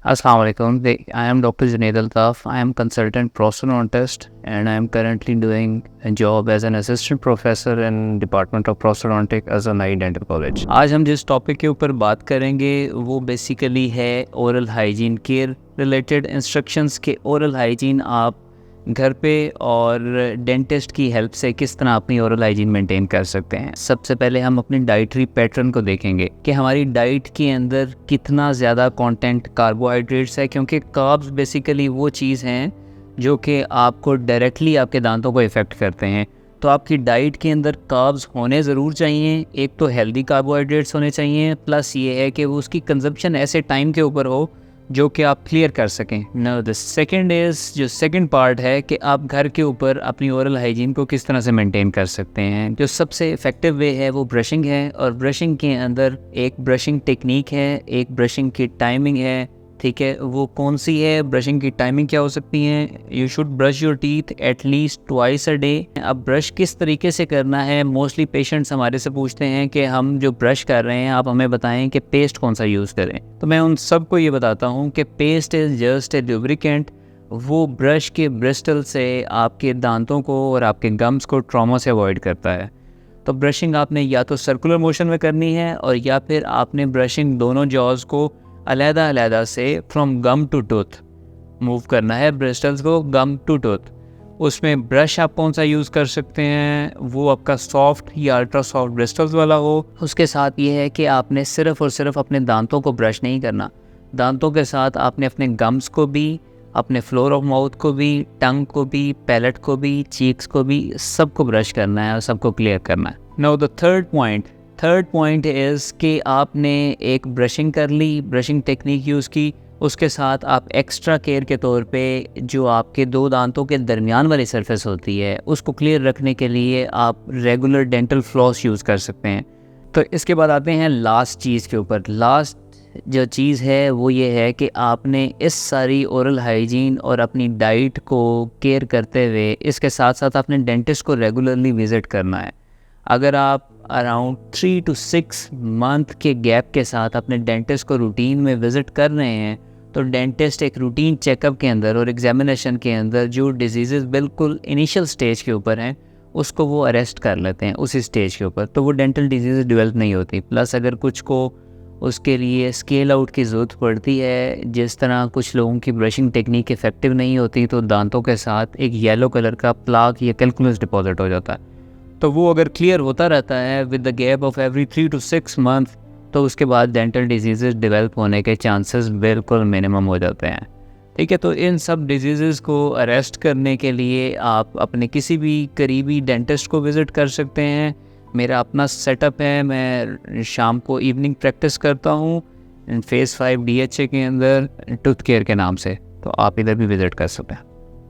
Assalamu alaikum. I am Dr. Junaid Altaf. I am consultant prosthodontist and I am currently doing a job as an assistant professor in Department of Prosthodontic as a Nai Dental College. आज हम जिस topic के ऊपर बात करेंगे वो basically है oral hygiene care related instructions के ओरल हाइजीन आप घर पे और डेंटिस्ट की हेल्प से किस तरह अपनी ओरल हाइजीन मेंटेन कर सकते हैं। सबसे पहले हम अपनी डाइटरी पैटर्न को देखेंगे कि हमारी डाइट के अंदर कितना ज़्यादा कंटेंट कार्बोहाइड्रेट्स है, क्योंकि कार्ब्स बेसिकली वो चीज़ हैं जो कि आपको डायरेक्टली आपके दांतों को इफ़ेक्ट करते हैं। तो आपकी डाइट के अंदर कार्ब्स होने ज़रूर चाहिए। एक तो हेल्दी कार्बोहाइड्रेट्स होने चाहिए, प्लस ये है कि वो उसकी कंजप्शन ऐसे टाइम के ऊपर हो जो कि आप क्लियर कर सकें। नाउ द सेकंड इज़, जो सेकंड पार्ट है कि आप घर के ऊपर अपनी ओरल हाइजीन को किस तरह से मेंटेन कर सकते हैं। जो सबसे इफ़ेक्टिव वे है वो ब्रशिंग है, और ब्रशिंग के अंदर एक ब्रशिंग टेक्निक है, एक ब्रशिंग की टाइमिंग है। ठीक है, वो कौन सी है? ब्रशिंग की टाइमिंग क्या हो सकती है? You should brush your teeth at least twice a day. अब ब्रश किस तरीके से करना है? मोस्टली पेशेंट्स हमारे से पूछते हैं कि हम जो ब्रश कर रहे हैं आप हमें बताएं कि पेस्ट कौन सा यूज़ करें। तो मैं उन सबको ये बताता हूँ कि paste is just a lubricant. वो ब्रश के ब्रिस्टल से आपके दांतों को और आपके गम्स को ट्रॉमा से अवॉइड करता है। तो ब्रशिंग आपने या तो सर्कुलर मोशन में करनी है, और या फिर आपने ब्रशिंग दोनों जॉज को अलग-अलग से from gum to tooth move करना है, ब्रिस्टल्स को गम टू टूथ। उसमें ब्रश आप कौन सा यूज़ कर सकते हैं? वो आपका सॉफ्ट या अल्ट्रा सॉफ्ट ब्रिस्टल्स वाला हो। उसके साथ ये है कि आपने सिर्फ़ और सिर्फ अपने दांतों को ब्रश नहीं करना, दांतों के साथ आपने अपने गम्स को भी, अपने फ्लोर ऑफ माउथ को भी, टंग को भी, पैलेट को भी, चीक्स को भी, सबको ब्रश करना है और सबको क्लियर करना है। Now the third point is कि आपने एक ब्रशिंग कर ली, ब्रशिंग टेक्निक यूज़ की, उसके साथ आप एक्स्ट्रा केयर के तौर पे जो आपके दो दांतों के दरमियान वाली सरफेस होती है उसको क्लियर रखने के लिए आप रेगुलर डेंटल फ्लॉस यूज़ कर सकते हैं। तो इसके बाद आते हैं लास्ट चीज़ के ऊपर। लास्ट जो चीज़ है वो ये है कि आपने इस सारी ओरल हाइजीन और अपनी डाइट को केयर करते हुए इसके साथ साथ अपने डेंटिस्ट को रेगुलरली विज़िट करना है। अगर आप अराउंड 3 to 6 मंथ के गैप के साथ अपने डेंटिस्ट को रूटीन में विज़िट कर रहे हैं, तो डेंटिस्ट एक रूटीन चेकअप के अंदर और एग्जामिनेशन के अंदर जो डिजीज़ बिल्कुल इनिशियल स्टेज के ऊपर हैं उसको वो अरेस्ट कर लेते हैं उसी स्टेज के ऊपर, तो वो डेंटल डिजीज़ डेवलप नहीं होती। प्लस अगर कुछ को उसके लिए स्केल आउट की ज़रूरत पड़ती है, जिस तरह कुछ लोगों की ब्रशिंग टेक्निक इफ़ेक्टिव नहीं होती, तो दांतों के साथ एक येलो कलर का प्लाक या कैल्कुलस डिपॉजिट हो जाता है। तो वो अगर क्लियर होता रहता है with the gap of every 3 to 6 month, तो उसके बाद डेंटल डिजीज़ डेवलप होने के चांसेस बिल्कुल मिनिमम हो जाते हैं। ठीक है, तो इन सब डिजीज़ को अरेस्ट करने के लिए आप अपने किसी भी करीबी डेंटिस्ट को विज़िट कर सकते हैं। मेरा अपना सेटअप है, मैं शाम को इवनिंग प्रैक्टिस करता हूँ फेज़ 5 DHA के अंदर टूथ केयर के नाम से, तो आप इधर भी विज़िट कर सकते हैं।